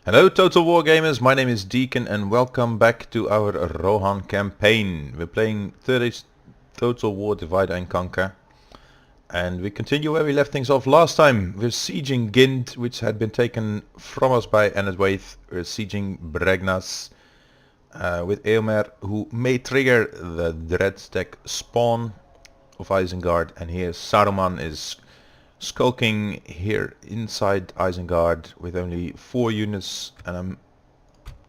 Hello Total War Gamers, my name is Deacon and welcome back to our Rohan campaign. We're playing 30 Total War Divide and Conquer. And we continue where we left things off last time. We're sieging Gint, which had been taken from us by Enedwaith. We're sieging Bregnas with Eomer, who may trigger the Dreadstack spawn of Isengard. And here Saruman is skulking here inside Isengard with only 4 units, and I'm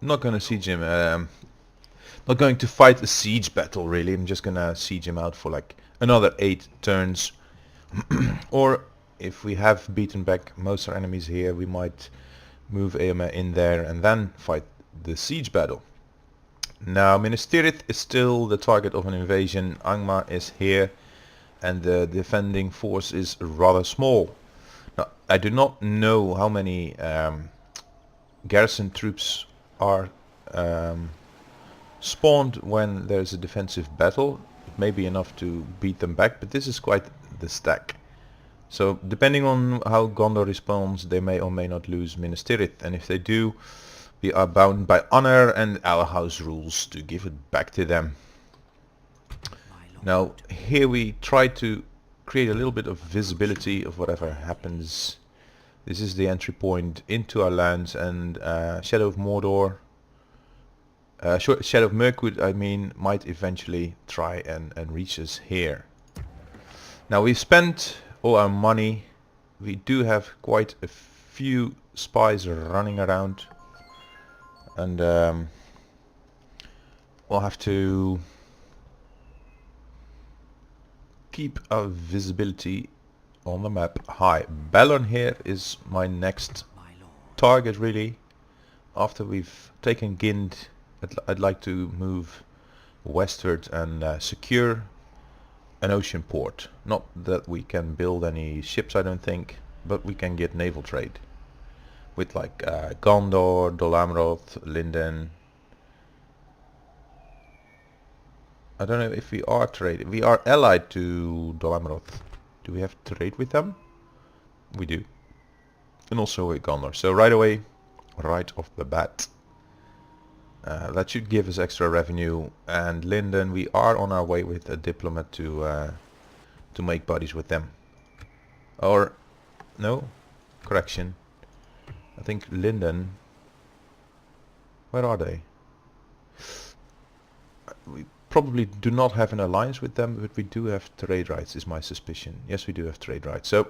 not going to siege him. Not going to fight a siege battle really. I'm just going to siege him out for like another 8 turns. Or if we have beaten back most of our enemies here, we might move Eomer in there and then fight the siege battle. Now Minas Tirith is still the target of an invasion. Angmar is here, and the defending force is rather small. Now, I do not know how many garrison troops are spawned when there's a defensive battle. It may be enough to beat them back, but this is quite the stack. So depending on how Gondor responds, they may or may not lose Minas Tirith, and if they do, we are bound by honor and our house rules to give it back to them. Now here we try to create a little bit of visibility of whatever happens. This is the entry point into our lands, and Shadow of Mordor, Shadow of Mirkwood I mean, might eventually try and reach us here. Now we've spent all our money. We do have quite a few spies running around, and we'll have to keep our visibility on the map high. Balon here is my next target really. After we've taken Gint, I'd like to move westward and secure an ocean port. Not that we can build any ships, I don't think, but we can get naval trade with like Gondor, Dol Amroth, Linden. I don't know if we are trading. We are allied to Dol Amroth. Do we have trade with them? We do. And also with Gondor. So right away, right off the bat, that should give us extra revenue. And Linden, we are on our way with a diplomat to make buddies with them. Or no, correction. I think Linden. Where are they? We probably do not have an alliance with them, but we do have trade rights, is my suspicion. Yes, we do have trade rights. So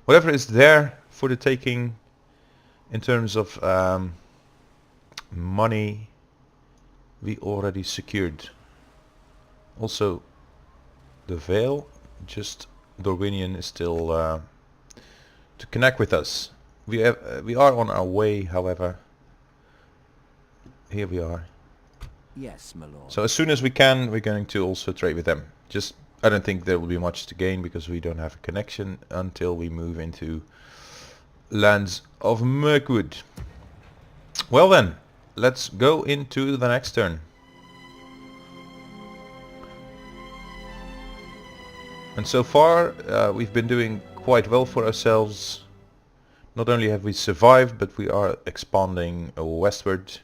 whatever is there for the taking in terms of money, we already secured. Also the Vale, just Dorwinion is still to connect with us. We are on our way, however. Here we are. Yes, my lord. So as soon as we can, we're going to also trade with them. Just, I don't think there will be much to gain because we don't have a connection until we move into lands of Mirkwood. Well then, let's go into the next turn. And so far, we've been doing quite well for ourselves. Not only have we survived, but we are expanding westward.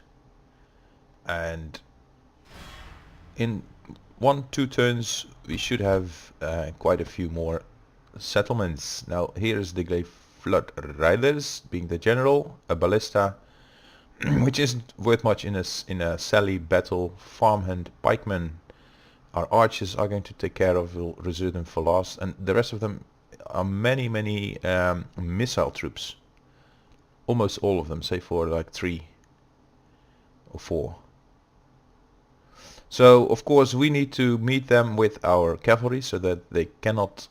And in 1-2 turns we should have quite a few more settlements. Now here is the Grey Flood Riders being the general, a ballista, which isn't worth much in a Sally battle. Farmhand pikemen, our archers are going to take care of, will reserve them for last, and the rest of them are many missile troops. Almost all of them, save for like 3 or 4. So of course we need to meet them with our cavalry so that they cannot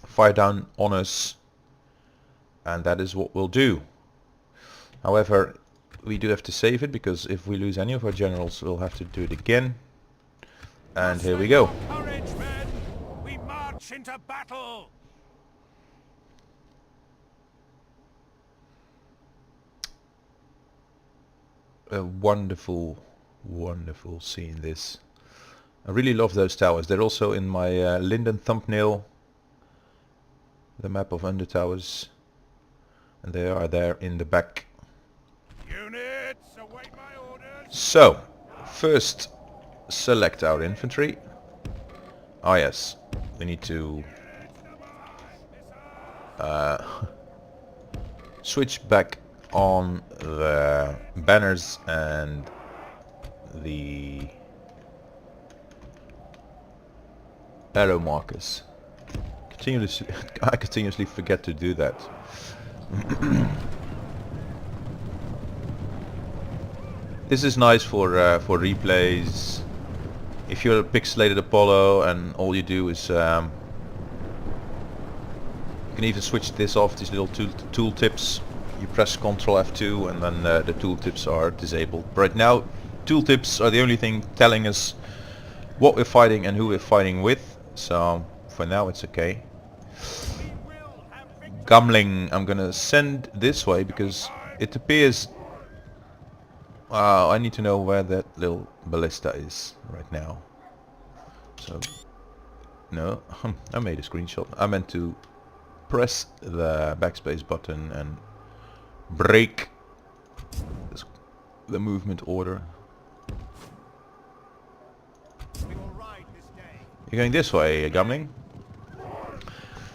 fire down on us, and that is what we'll do. However, we do have to save it, because if we lose any of our generals, we'll have to do it again. And here we go. Courage, men! We march into battle! A wonderful scene this. I really love those towers. They're also in my Linden thumbnail, the map of Under Towers, and they are there in the back Units, await my orders. So, first select our infantry. Oh yes, we need to switch back on the banners and the arrow markers. I continuously forget to do that. This is nice for replays. If you're a pixelated Apollo and all you do is you can even switch this off, these little tool tips. You press Ctrl F2 and then the tooltips are disabled. Right now tooltips are the only thing telling us what we're fighting and who we're fighting with, so for now it's okay. Gumling I'm gonna send this way because it appears I need to know where that little ballista is right now. So no, I made a screenshot. I meant to press the backspace button and break the movement order. You're going this way, Gumling.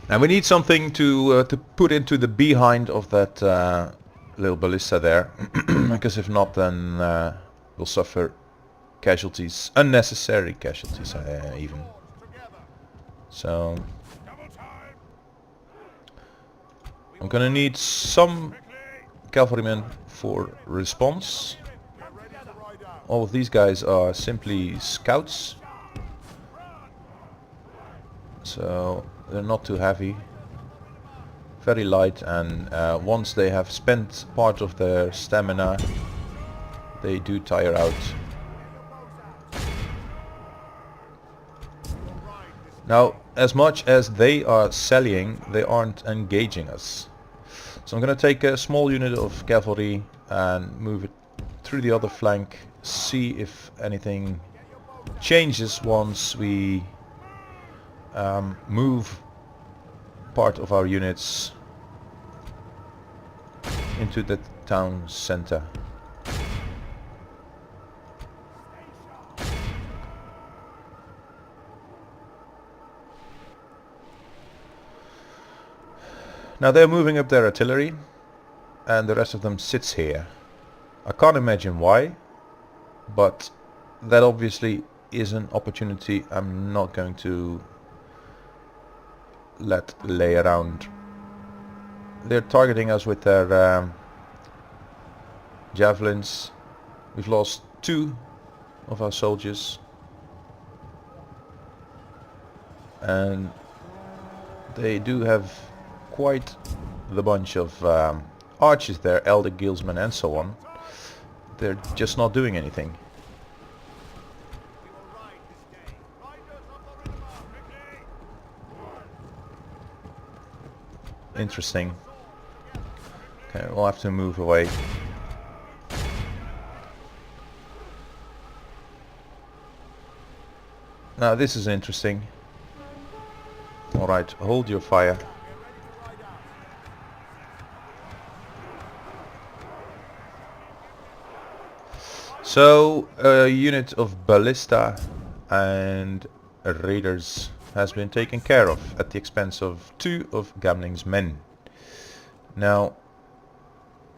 And we need something to put into the behind of that little ballista there, because if not, then we'll suffer casualties, unnecessary casualties even. So I'm gonna need some cavalrymen for response. All of these guys are simply scouts, so they're not too heavy, very light, and once they have spent part of their stamina they do tire out. Now, as much as they are sallying, they aren't engaging us. So I'm gonna take a small unit of cavalry and move it through the other flank, see if anything changes once we move part of our units into the town center. Now they're moving up their artillery and the rest of them sits here. I can't imagine why, but that obviously is an opportunity I'm not going to let lay around. They're targeting us with their javelins. We've lost 2 of our soldiers, and they do have quite the bunch of archers there, elder guildsmen and so on. They're just not doing anything. Interesting. Okay, we'll have to move away. Now this is interesting. Alright, hold your fire. So a unit of ballista and raiders has been taken care of at the expense of 2 of Gamling's men. Now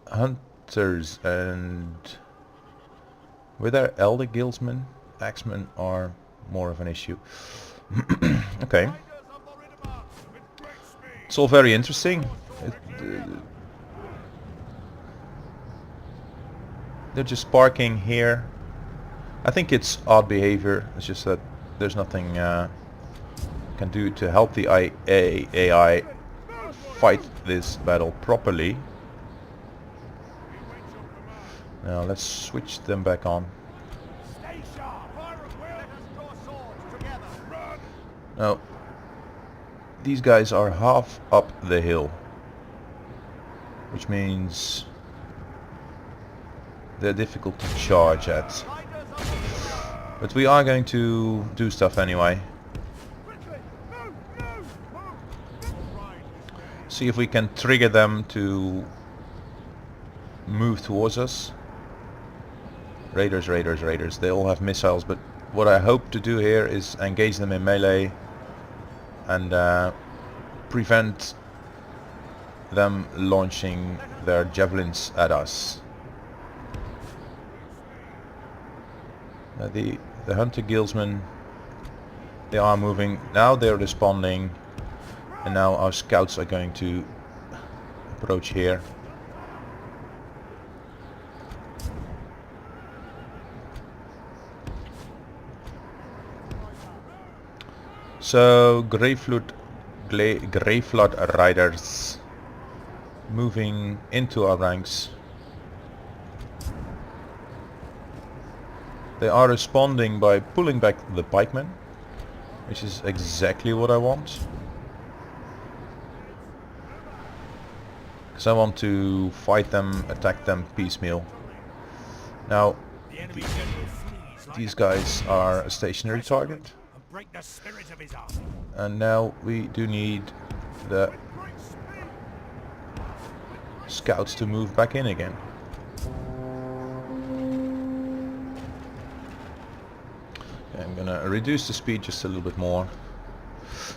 hunters and with our elder guildsmen, axemen are more of an issue. Okay, it's all very interesting. They're just parking here. I think it's odd behavior. It's just that there's nothing can do to help the AI fight this battle properly. Now let's switch them back on. Now these guys are half up the hill, which means they're difficult to charge at. But we are going to do stuff anyway. See if we can trigger them to move towards us. Raiders, raiders, raiders. They all have missiles, but what I hope to do here is engage them in melee and prevent them launching their javelins at us. The hunter guildsmen, they are moving. Now they're responding, and now our scouts are going to approach here. So Greyflood riders moving into our ranks. They are responding by pulling back the pikemen, which is exactly what I want. Because I want to fight them, attack them piecemeal. Now, these guys are a stationary target. And now we do need the scouts to move back in again. Okay, I'm gonna reduce the speed just a little bit more,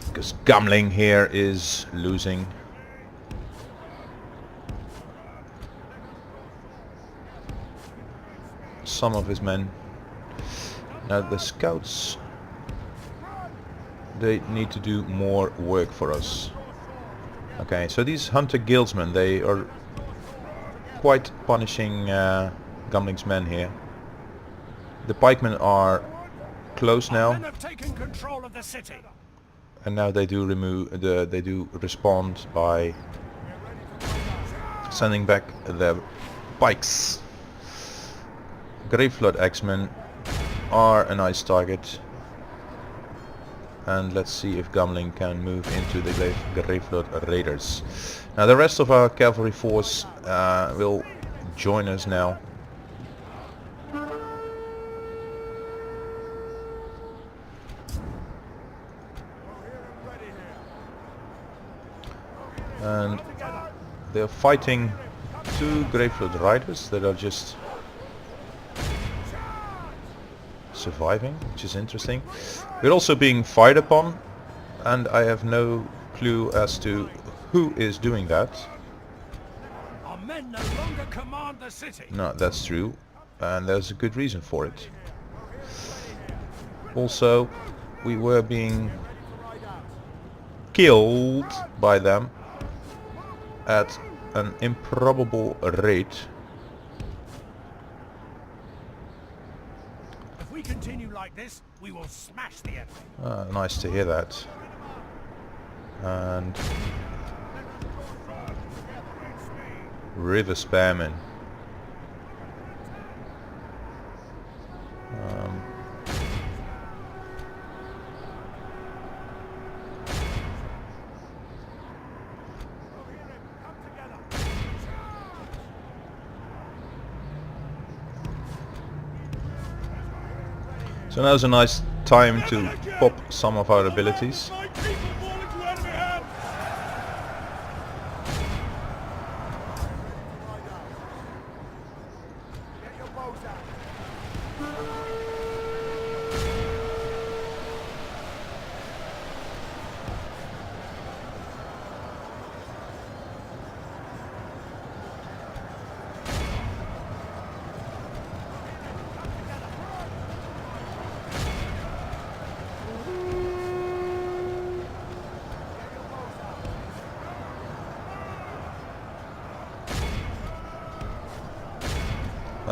because Gumling here is losing. Some of his men. Now the scouts, they need to do more work for us. Okay, so these hunter guildsmen, they are quite punishing Gumling's men here. The pikemen are close now, Men have taken control of the city. and now they do respond by sending back their pikes. Greyflood X-Men are a nice target. And let's see if Gumling can move into the Greyflood Raiders. Now the rest of our cavalry force will join us now. And they're fighting two Greyflood Riders that are just surviving, which is interesting. We're also being fired upon, and I have no clue as to who is doing that. Our men no longer command the city. No, that's true, and there's a good reason for it. Also, we were being killed by them at an improbable rate. If we continue like this, we will smash the enemy. Nice to hear that. And river spearmen. So now's a nice time to pop some of our abilities.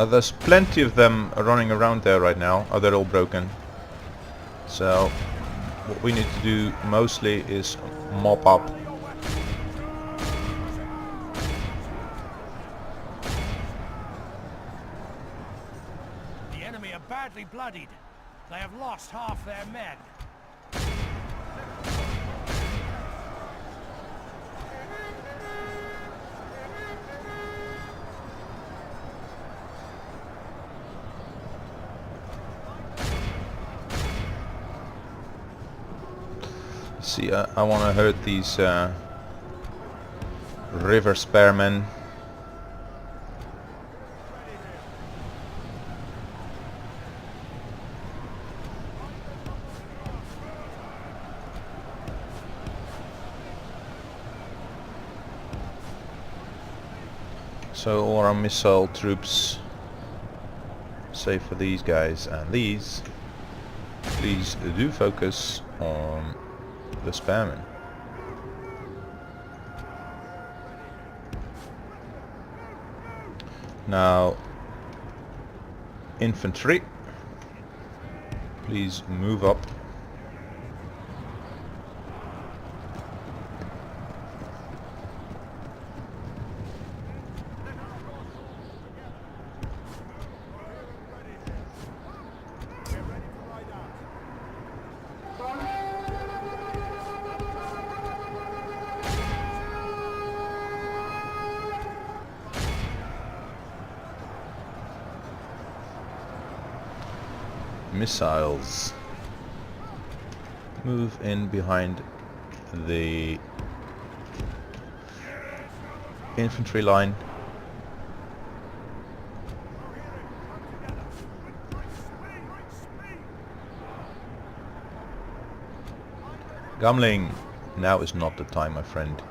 There's plenty of them running around there right now. Oh, they're all broken. So what we need to do mostly is mop up. The enemy are badly bloodied. They have lost half their men. See, I want to hurt these river spearmen. So all our missile troops, save for these guys and these, please do focus on the spearmen. Now, infantry, please move up. Missiles, move in behind the infantry line. Gamling, now is not the time, my friend.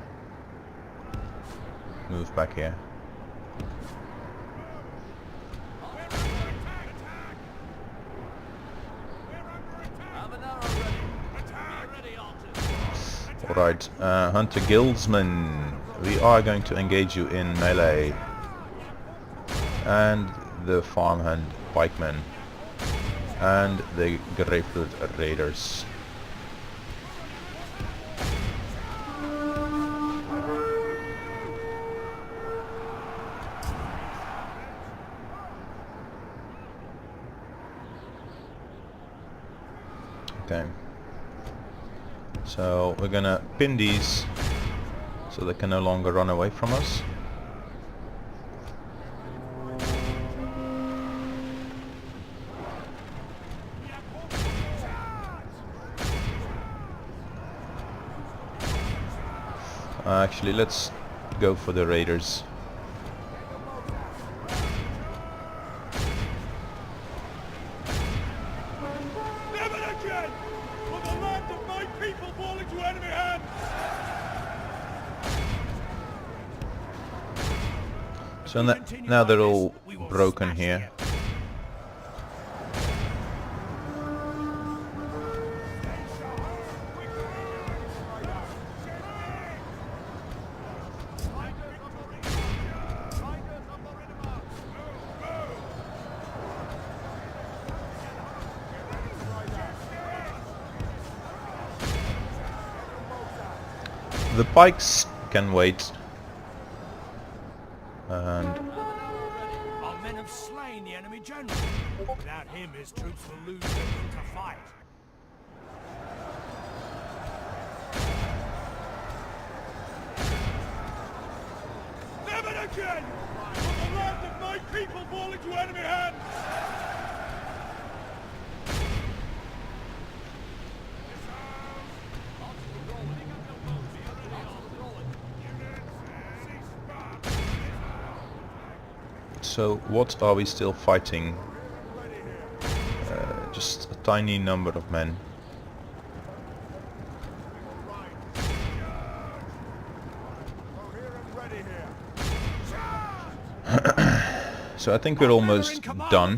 Move back here. Alright, Hunter Guildsman, we are going to engage you in melee. And the farmhand pikemen. And the Grapefruit Raiders. Okay. So we're gonna pin these so they can no longer run away from us. Actually, let's go for the raiders. So now they're all broken here. The pikes can wait. And our men have slain the enemy general. Without him, his troops will lose their will to fight. Never again! Will the land of my people fall into enemy hands! so what are we still fighting? Just a tiny number of men. So I think we're almost done.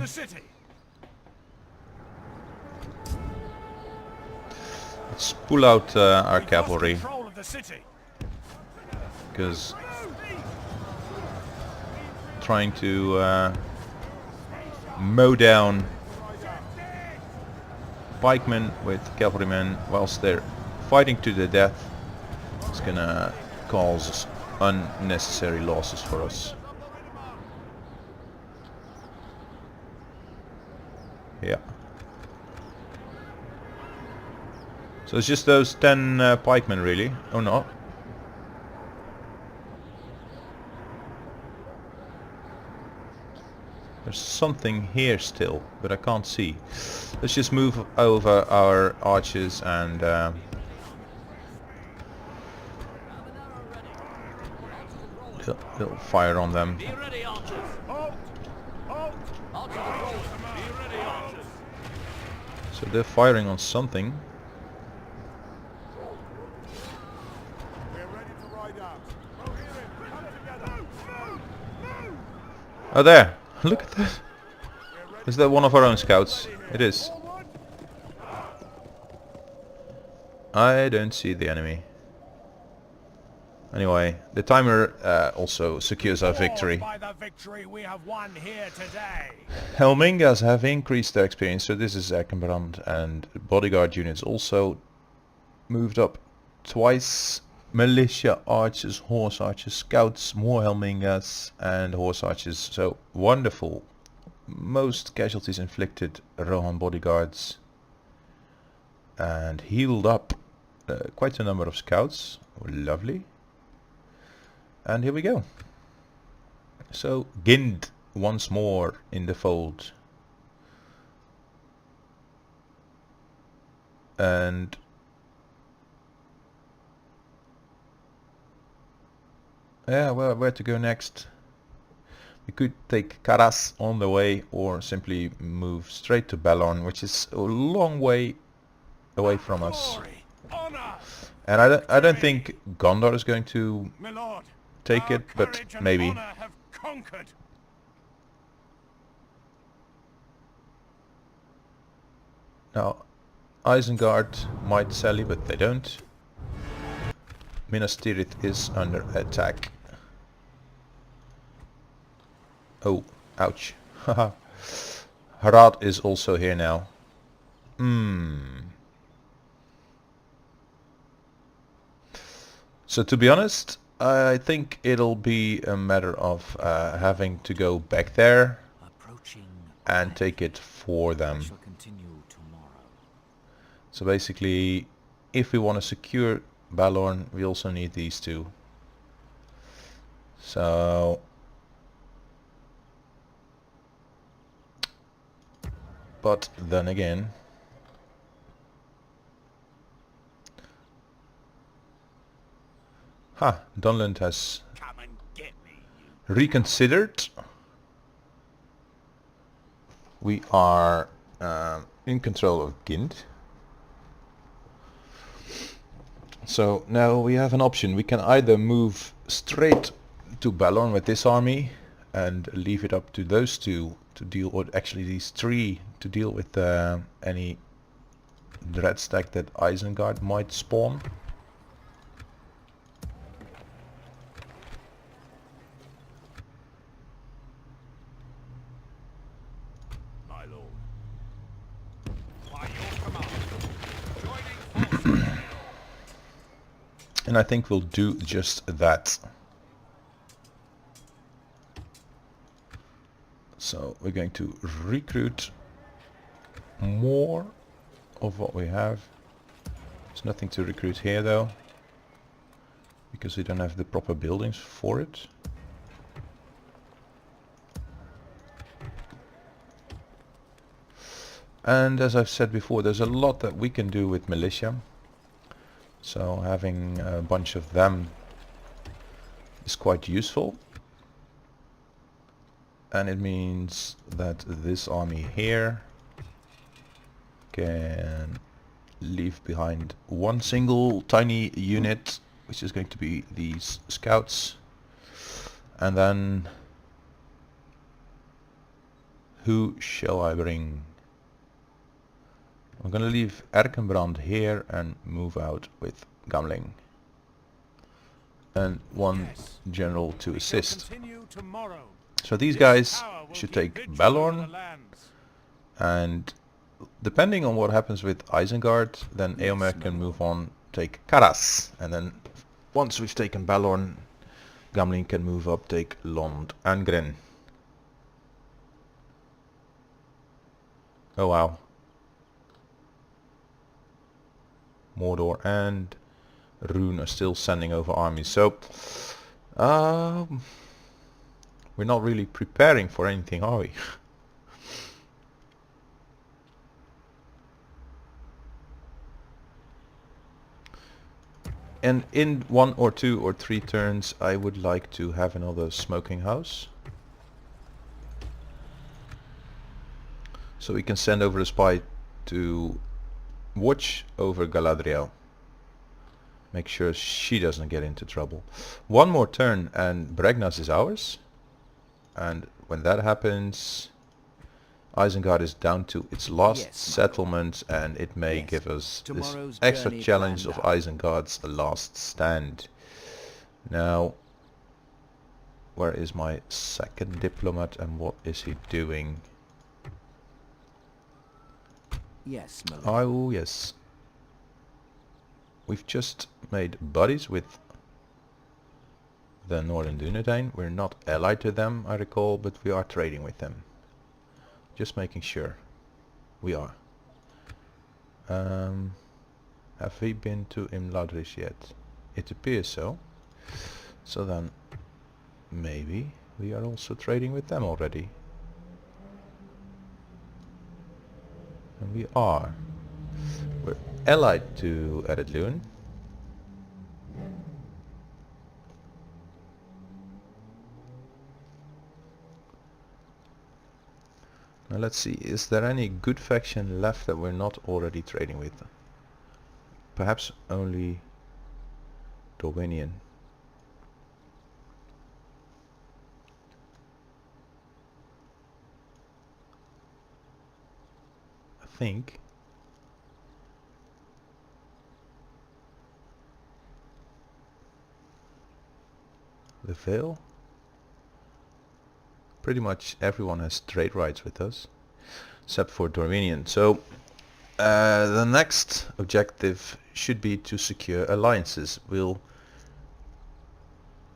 Let's pull out our cavalry, because trying to mow down pikemen with cavalrymen whilst they're fighting to the death is gonna cause unnecessary losses for us. Yeah. So it's just those 10 pikemen really. Oh no. There's something here still, but I can't see. Let's just move over our archers and they'll fire on them. So they're firing on something. Oh, there! Look at that! Is that one of our own scouts? It is. I don't see the enemy. Anyway, the timer also secures our victory. By the victory we have won here today. Helmingas have increased their experience, so this is Erkenbrand, and bodyguard units also moved up twice. Militia archers, horse archers, scouts, more Helmingas, and horse archers. So wonderful. Most casualties inflicted, Rohan bodyguards, and healed up quite a number of scouts. Lovely. And here we go. So Gind once more in the fold. And yeah, well, where to go next? We could take Karas on the way, or simply move straight to Balorn, which is a long way away from us. Glory, honor, And I don't think Gondor is going to my lord. take Our it, but courage and maybe. honor have conquered. Now, Isengard might sally, but they don't. Minas Tirith is under attack. Oh, ouch. Haha. Harad is also here now. So to be honest, I think it'll be a matter of having to go back there Approaching and take it for them. shall continue tomorrow. So basically, if we want to secure Balorn, we also need these two. So, but then again, Dunland has Come and get me, reconsidered. We are in control of Gind. So now we have an option. We can either move straight to Balorn with this army and leave it up to those two to deal, or actually these three, to deal with any dread stack that Isengard might spawn. my lord. By your command. Joining forces. And I think we'll do just that. So we're going to recruit more of what we have. There's nothing to recruit here though, because we don't have the proper buildings for it. And as I've said before, there's a lot that we can do with militia. So having a bunch of them is quite useful. And it means that this army here can leave behind one single tiny unit, which is going to be these scouts. And then who shall I bring? I'm gonna leave Erkenbrand here and move out with Gamling. And one Yes. general to We shall assist. continue tomorrow. So these This guys hour will should keep take vigil over the Balorn, lands. and depending on what happens with Isengard, then Eomer can move on, take Karas, and then once we've taken Balorn, Gamling can move up, take Lond and Gren. Oh wow. Mordor and Rune are still sending over armies, so we're not really preparing for anything, are we? And in 1 or 2 or 3 turns I would like to have another smoking house. So we can send over a spy to watch over Galadriel. Make sure she doesn't get into trouble. One more turn and Bregnas is ours. And when that happens, Isengard is down to its last Yes, my settlement, and it may Yes. give us this Tomorrow's extra journey challenge of planned out. Isengard's last stand. Now, where is my second diplomat and what is he doing? Yes, my lord. Oh yes. We've just made buddies with the Northern Dunedain. We're not allied to them, I recall, but we are trading with them. Just making sure. We are. Have we been to Imladris yet? It appears so. So then, maybe we are also trading with them already. And we are. We're allied to Eredluin. Now let's see, is there any good faction left that we're not already trading with? Perhaps only Dorwinian. I think. The Vale? Pretty much everyone has trade rights with us, except for Dorwinian. So the next objective should be to secure alliances. We'll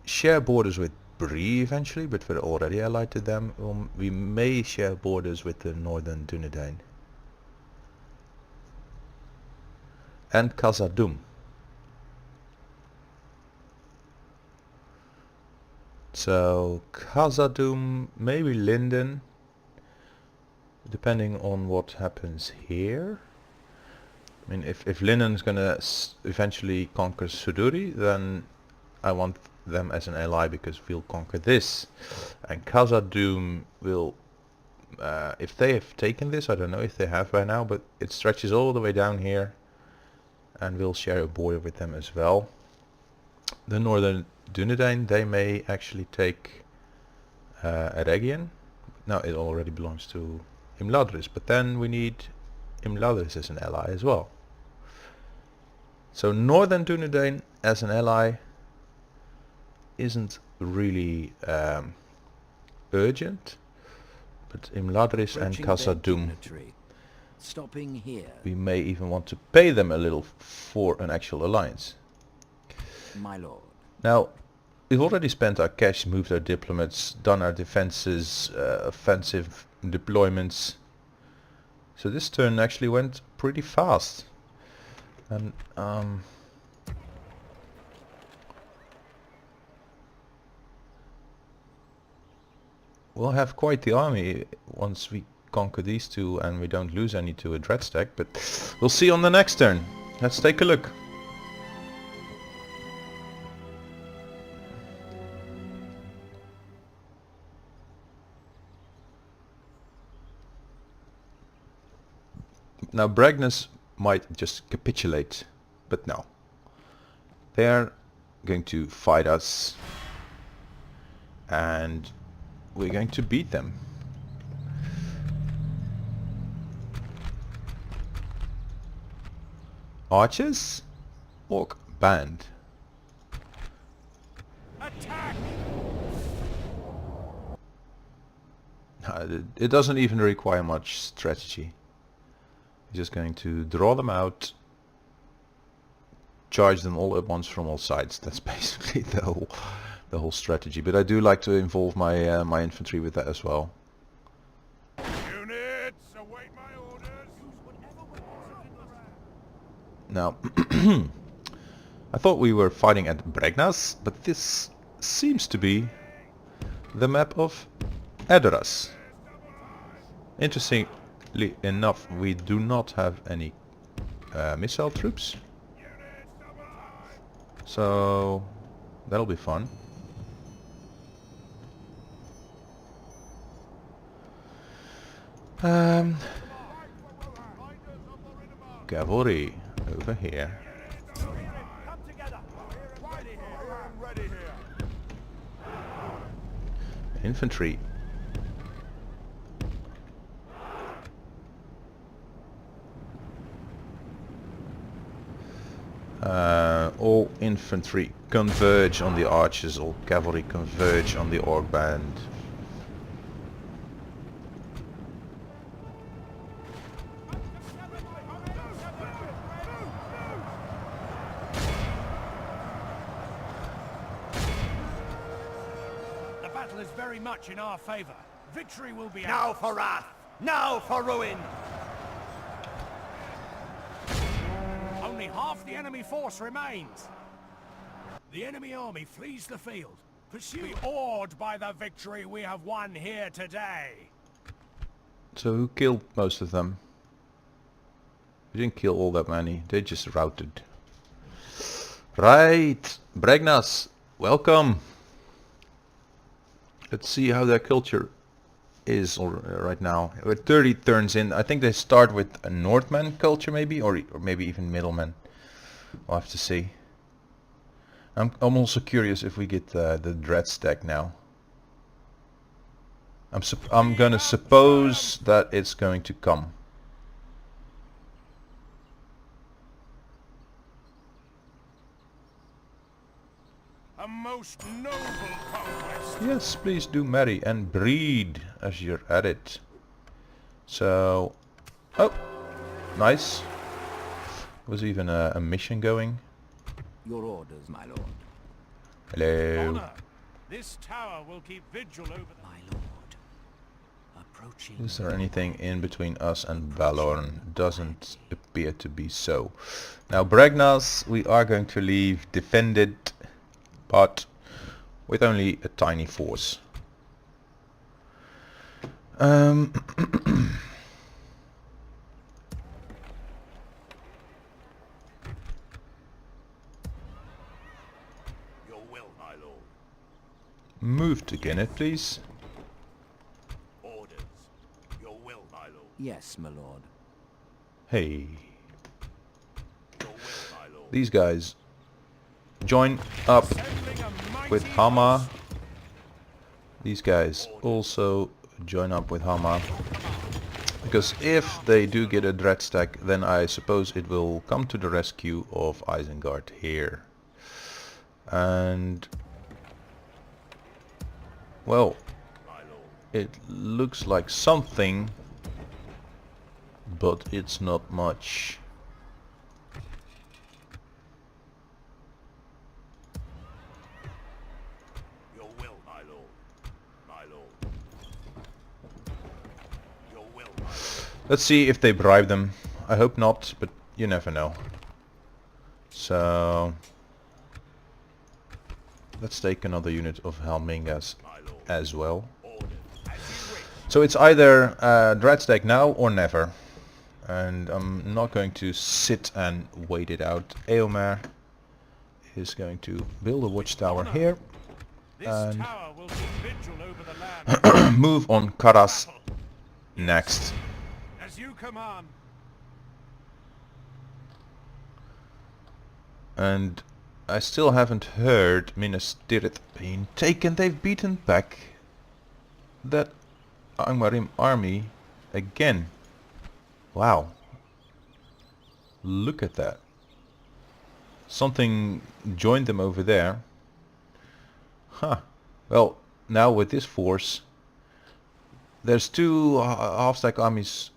share borders with Bree eventually, but we're already allied to them. We may share borders with the Northern Dunedain. And Khazad-dûm. So Khazad-dûm, maybe Linden, depending on what happens here. I mean, if Linden's gonna eventually conquer Suduri, then I want them as an ally because we'll conquer this. And Khazad-dûm will, if they have taken this, I don't know if they have by now, but it stretches all the way down here, and we'll share a border with them as well. The Northern Dunedain, they may actually take Eregion. No, it already belongs to Imladris, but then we need Imladris as an ally as well. So Northern Dunedain as an ally isn't really urgent, but Imladris and Approaching their Khazad-dûm, dignitary. Stopping here, we may even want to pay them a little for an actual alliance. my lord. Now, we've already spent our cash, moved our diplomats, done our defenses, offensive deployments. So this turn actually went pretty fast. And we'll have quite the army once we conquer these two and we don't lose any to a dread stack, but we'll see on the next turn. Let's take a look. Now Bragnus might just capitulate, but no. They're going to fight us and we're going to beat them. Archers? Orc band. Attack! It doesn't even require much strategy. Just going to draw them out, charge them all at once from all sides. That's basically the whole strategy. But I do like to involve my my infantry with that as well. Units, await my orders. Use whatever weapons are in the Now, I thought we were fighting at Bregnas, but this seems to be the map of Edoras. Interestingly enough, we do not have any missile troops, so that'll be fun. Cavalry over here. Come together. Ready here. Ready here. Infantry infantry converge on the archers, all cavalry converge on the orc band. The battle is very much in our favor. Victory will be Now ours. for wrath! Now for ruin! Only half the enemy force remains. The enemy army flees the field. Pursue. Be awed by the victory we have won here today. So who killed most of them? We didn't kill all that many, they just routed. Right, Bregnas, welcome. Let's see how their culture is right now. We're 30 turns in. I think they start with a Northman culture maybe, or maybe even Middleman. We'll have to see. I'm also curious if we get the dread stack now. I'm gonna suppose that it's going to come. A most noble conquest. Yes, please do marry and breed as you're at it. So, oh, nice. Was even a mission going. Your orders, my lord. Hello. Honor. This tower will keep vigil over the... My lord. Approaching. Is there anything in between us and Valorn? Doesn't appear to be so. Now Bregnas, we are going to leave defended, but with only a tiny force. Your will, my lord. Move to Gannett, please. Orders. Your will, my lord. Yes, my lord. Hey, Your will, my lord. these guys join up Assembling a mighty with Hama. These guys also join up with Hama. Because if they do get a dread stack, then I suppose it will come to the rescue of Isengard here. And well, it looks like something, but it's not much. Your will, my lord. My lord. Your will, my lord. Let's see if they bribe them. I hope not, but you never know. So let's take another unit of Helmingas as well. So it's either Dreadstack now or never. And I'm not going to sit and wait it out. Eomer is going to build a watchtower here. This And tower will keep vigil over the land. move on Karas next. As you command. And I still haven't heard Minas Tirith being taken. They've beaten back that Angmarim army again. Wow. Look at that. Something joined them over there. Huh. Well, now with this force, there's two half-stack armies,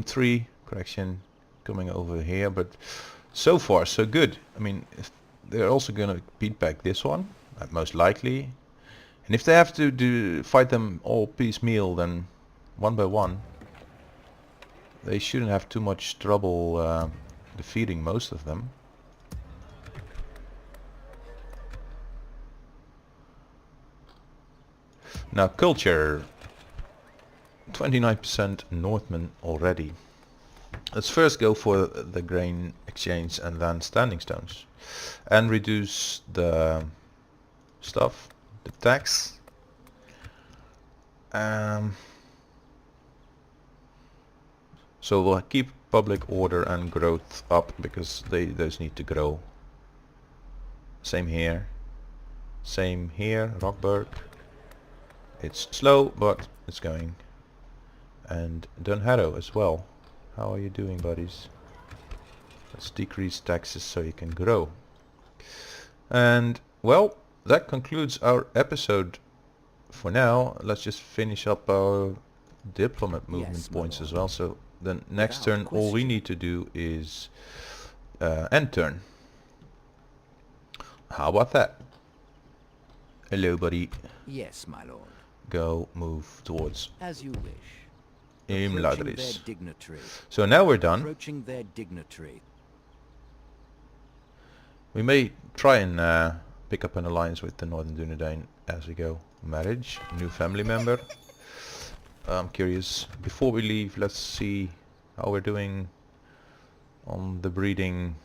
three, correction, coming over here, but so far so good. I mean, if they're also gonna beat back this one, most likely. And if they have to fight them all piecemeal, then one by one, they shouldn't have too much trouble defeating most of them. Now culture, 29% Northmen already. Let's first go for the grain exchange and then standing stones. And reduce the stuff, the tax. So we'll keep public order and growth up because those need to grow. Same here. Same here, Rockburg. It's slow, but it's going. And Dunharrow as well. How are you doing, buddies? Let's decrease taxes so you can grow. And well, that concludes our episode for now. Let's just finish up our diplomat movement Yes, my points as lord. well. So then next Without turn all we question. need to do is end turn. How about that? Hello buddy. Yes, my lord. Go move towards As you wish. Approaching their Imladris. dignitary. So now we're done. Approaching their dignitary. We may try and pick up an alliance with the Northern Dunedain as we go. Marriage, new family member. I'm curious. Before we leave, let's see how we're doing on the breeding.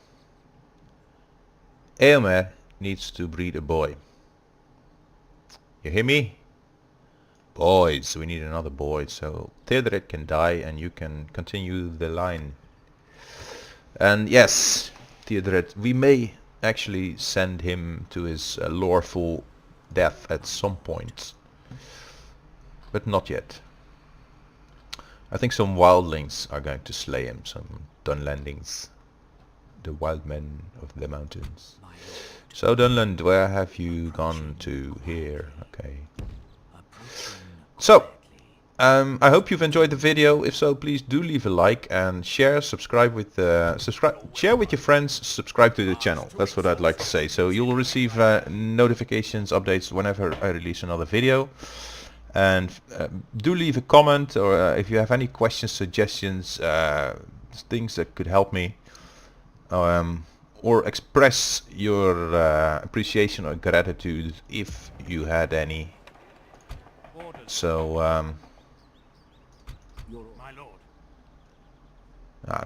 Eomer needs to breed a boy. You hear me? Boys, we need another boy. So Theodred can die and you can continue the line. And yes, Theodred, we may actually send him to his lawful death at some point. But not yet. I think some wildlings are going to slay him, some Dunlandings. The wild men of the mountains. My lord. So Dunland, where have you gone to? Here, okay. Approaching So, quietly. I hope you've enjoyed the video. If so, please do leave a like and share, share with your friends, subscribe to the channel. That's what I'd like to say. So you'll receive notifications, updates whenever I release another video. And do leave a comment, or if you have any questions, suggestions, things that could help me, or express your appreciation or gratitude if you had any. Orders, So Your my lord.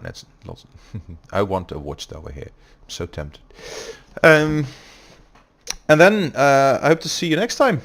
that's lots. I want a watchtower here. I'm so tempted. And then I hope to see you next time.